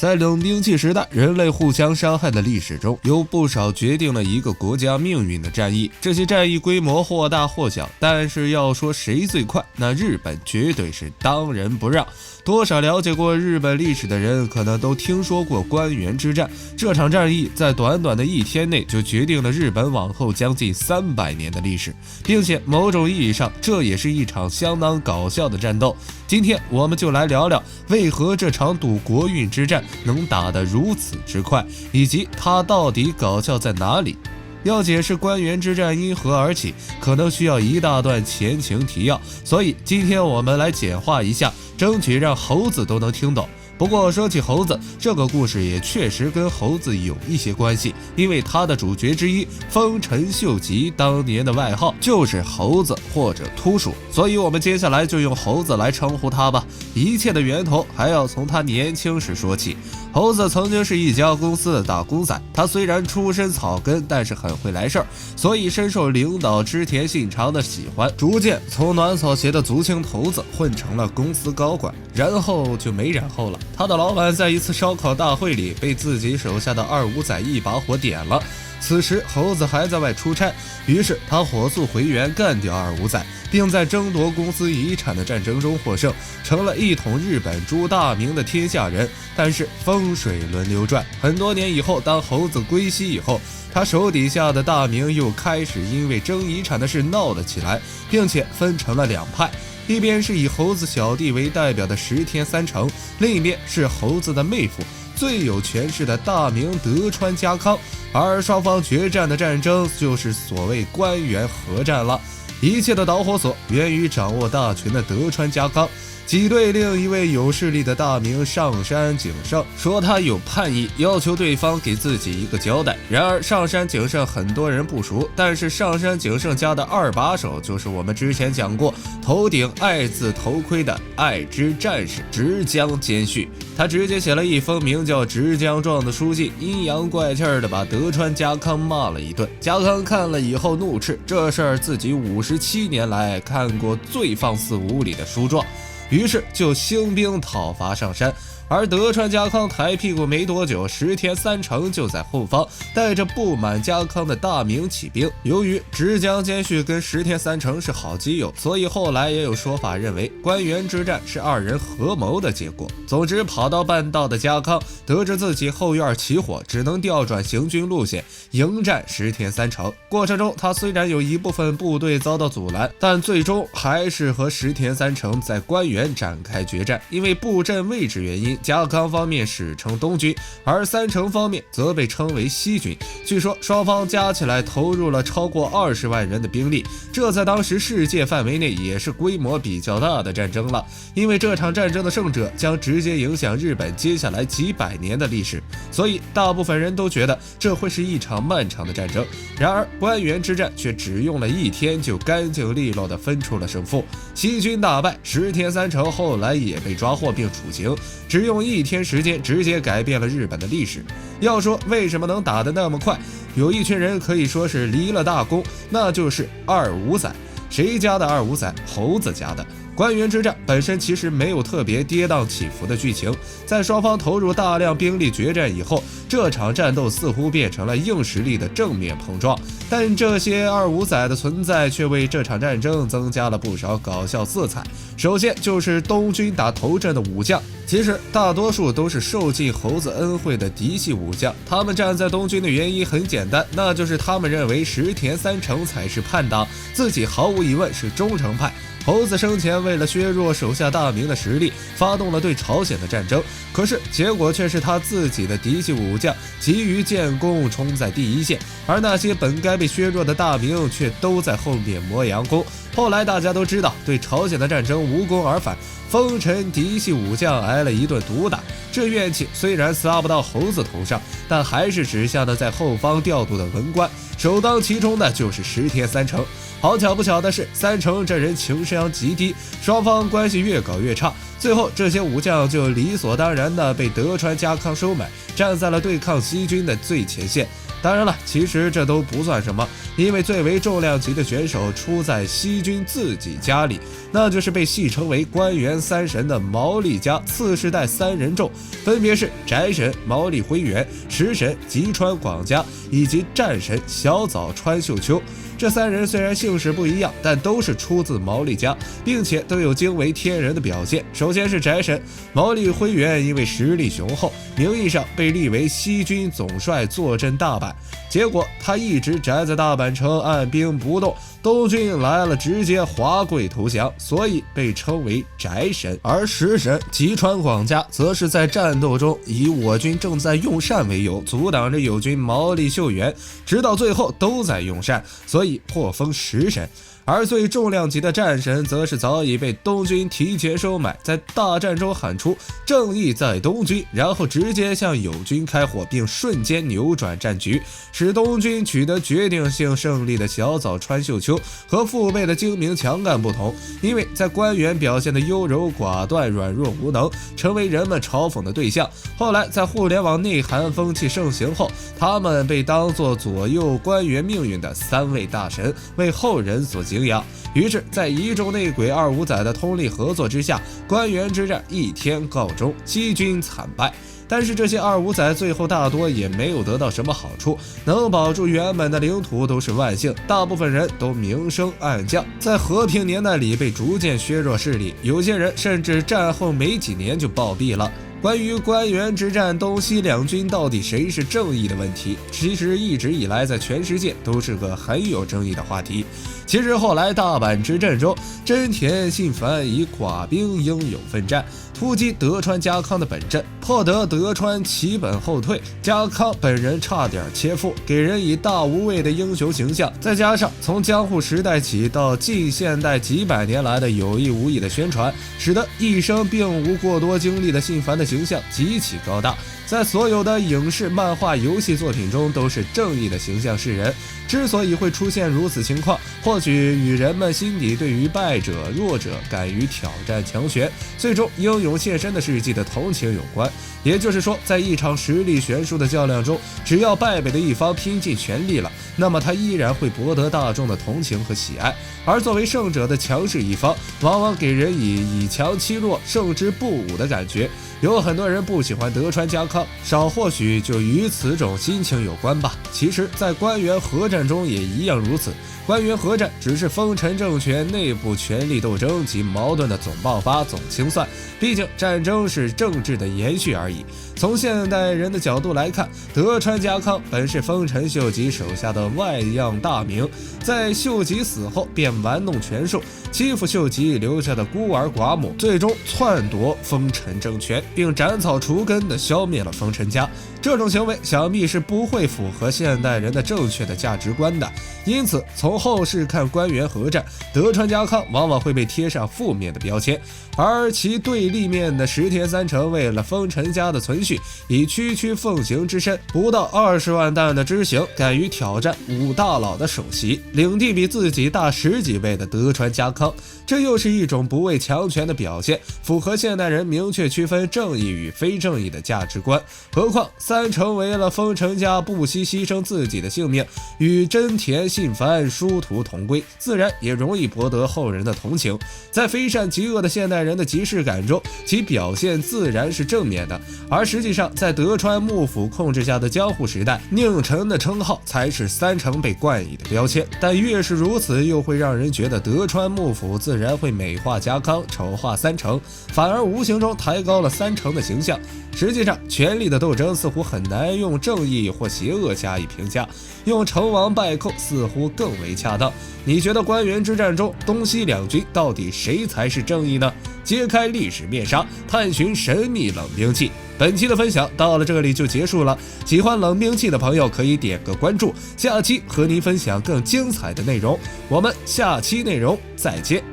在冷兵器时代，人类互相伤害的历史中，有不少决定了一个国家命运的战役。这些战役规模或大或小，但是要说谁最快，那日本绝对是当仁不让。多少了解过日本历史的人，可能都听说过关原之战。这场战役在短短的1天内就决定了日本往后将近300年的历史，并且某种意义上，这也是一场相当搞笑的战斗。今天我们就来聊聊，为何这场赌国运之战能打得如此之快，以及它到底搞笑在哪里。要解释关原之战因何而起，可能需要一大段前情提要，所以今天我们来简化一下，争取让猴子都能听懂。不过说起猴子，这个故事也确实跟猴子有一些关系，因为他的主角之一丰臣秀吉当年的外号就是猴子或者秃鼠，所以我们接下来就用猴子来称呼他吧。一切的源头还要从他年轻时说起。猴子曾经是一家公司的打工仔，他虽然出身草根，但是很会来事儿，所以深受领导织田信长的喜欢，逐渐从暖草鞋的足青头子混成了公司高管，然后就没然后了。他的老板在一次烧烤大会里被自己手下的二五仔一把火点了，此时猴子还在外出差，于是他火速回援干掉二五仔，并在争夺公司遗产的战争中获胜，成了一统日本诸大名的天下人。但是风水轮流转，很多年以后，当猴子归西以后，他手底下的大名又开始因为争遗产的事闹了起来，并且分成了两派，一边是以猴子小弟为代表的石田三成，另一边是猴子的妹夫最有权势的大名德川家康，而双方决战的战争就是所谓关原合战了。一切的导火索源于掌握大权的德川家康挤兑另一位有势力的大名上杉景胜，说他有叛意，要求对方给自己一个交代。然而上杉景胜很多人不熟，但是上杉景胜家的二把手就是我们之前讲过头顶爱字头盔的爱之战士直江兼续。他直接写了一封名叫《直江状》的书信，阴阳怪气的把德川家康骂了一顿。家康看了以后怒斥这事儿自己57年来看过最放肆无理的书状，于是就兴兵讨伐上杉。而德川家康抬屁股没多久，石田三成就在后方带着不满家康的大名起兵。由于直江兼续跟石田三成是好基友，所以后来也有说法认为关原之战是二人合谋的结果。总之，跑到半道的家康得知自己后院起火，只能调转行军路线迎战石田三成。过程中他虽然有一部分部队遭到阻拦，但最终还是和石田三成在关原展开决战。因为布阵位置原因，家康方面史称东军，而三成方面则被称为西军。据说双方加起来投入了超过20万人的兵力，这在当时世界范围内也是规模比较大的战争了。因为这场战争的胜者将直接影响日本接下来几百年的历史，所以大部分人都觉得这会是一场漫长的战争。然而关原之战却只用了1天就干净利落地分出了胜负，西军大败，石田三成后来也被抓获并处刑，只用1天时间直接改变了日本的历史。要说为什么能打得那么快，有一群人可以说是立了大功，那就是二五仔。谁家的二五仔？猴子家的。关原之战本身其实没有特别跌宕起伏的剧情，在双方投入大量兵力决战以后，这场战斗似乎变成了硬实力的正面碰撞，但这些二五仔的存在却为这场战争增加了不少搞笑色彩。首先就是东军打头阵的武将，其实大多数都是受尽猴子恩惠的嫡系武将，他们站在东军的原因很简单，那就是他们认为石田三成才是叛党，自己毫无疑问是忠诚派。猴子生前为了削弱手下大名的实力，发动了对朝鲜的战争，可是结果却是他自己的嫡系武将急于建功，冲在第一线，而那些本该被削弱的大名却都在后面磨洋工。后来大家都知道，对朝鲜的战争无功而返，丰臣嫡系武将挨了一顿毒打，这怨气虽然撒不到猴子头上，但还是指向了在后方调度的文官，首当其冲的就是石田三成。好巧不巧的是，三成这人情商极低，双方关系越搞越差，最后这些武将就理所当然的被德川家康收买，站在了对抗西军的最前线。当然了，其实这都不算什么，因为最为重量级的选手出在西军自己家里，那就是被戏称为关原三神的毛利家次世代三人众，分别是宅神毛利辉元、食神吉川广家以及战神小早川秀秋。这三人虽然姓氏不一样，但都是出自毛利家，并且都有惊为天人的表现。首先是宅神毛利辉元，因为实力雄厚，名义上被立为西军总帅，坐镇大阪。结果他一直宅在大阪城按兵不动，东军来了直接滑跪投降，所以被称为宅神。而食神吉川广家则是在战斗中以我军正在用膳为由，阻挡着友军毛利秀元，直到最后都在用膳，所以获封食神。而最重量级的战神则是早已被东军提前收买，在大战中喊出正义在东军，然后直接向友军开火，并瞬间扭转战局，使东军取得决定性胜利的小早川秀秋和父辈的精明强干不同，因为在官员表现的优柔寡断、软弱无能，成为人们嘲讽的对象。后来在互联网内涵风气盛行后，他们被当作左右官员命运的三位大神，为后人所敬仰。于是在一众内鬼二五仔的通力合作之下，关原之战一天告终，西军惨败。但是这些二五仔最后大多也没有得到什么好处，能保住原本的领土都是万幸，大部分人都明升暗降，在和平年代里被逐渐削弱势力，有些人甚至战后没几年就暴毙了。关于关原之战东西两军到底谁是正义的问题，其实一直以来在全世界都是个很有争议的话题。其实后来大阪之战中，真田信繁以寡兵英勇奋战，突击德川家康的本阵，迫得德川齐本后退，家康本人差点切腹，给人以大无畏的英雄形象。再加上从江户时代起到近现代几百年来的有意无意的宣传，使得一生并无过多经历的信繁的形象极其高大，在所有的影视、漫画、游戏作品中都是正义的形象示人。之所以会出现如此情况，或许与人们心底对于败者、弱者敢于挑战强权，最终英勇献身的事迹的同情有关。也就是说，在一场实力悬殊的较量中，只要败北的一方拼尽全力了，那么他依然会博得大众的同情和喜爱。而作为胜者的强势一方，往往给人以强欺弱、胜之不武的感觉。有很多人不喜欢德川家康，少或许就与此种心情有关吧。其实在关原合战中也一样如此，关原合战只是丰臣政权内部权力斗争及矛盾的总爆发、总清算，毕竟战争是政治的延续而已。从现代人的角度来看，德川家康本是丰臣秀吉手下的外样大名，在秀吉死后便玩弄权术，欺负秀吉留下的孤儿寡母，最终篡夺丰臣政权，并斩草除根地消灭了丰臣家。这种行为想必是不会符合现代人的正确的价值观的，因此从后世看关原合战，德川家康往往会被贴上负面的标签，而其对立面的石田三成为了丰臣家的存续，以区区奉行之身，不到20万担的知行，敢于挑战五大佬的首席，领地比自己大10几倍的德川家康，这又是一种不畏强权的表现，符合现代人明确区分正义与非正义的价值观。何况三成为了丰臣家不惜牺牲自己的性命，与真田信繁殊途同归，自然也容易博得后人的同情。在非善即恶的现代人的即视感中，其表现自然是正面的，而实际上在德川幕府控制下的江户时代，佞臣的称号才是三成被冠以的标签。但越是如此，又会让人觉得德川幕府自然会美化家康，丑化三成，反而无形中抬高了三成的形象。实际上，权力的斗争似乎很难用正义或邪恶加以评价，用成王败寇似乎更为恰当。你觉得关原之战中东西两军到底谁才是正义呢？揭开历史面纱，探寻神秘冷兵器。本期的分享到了这里就结束了，喜欢冷兵器的朋友可以点个关注，下期和您分享更精彩的内容。我们下期内容再见。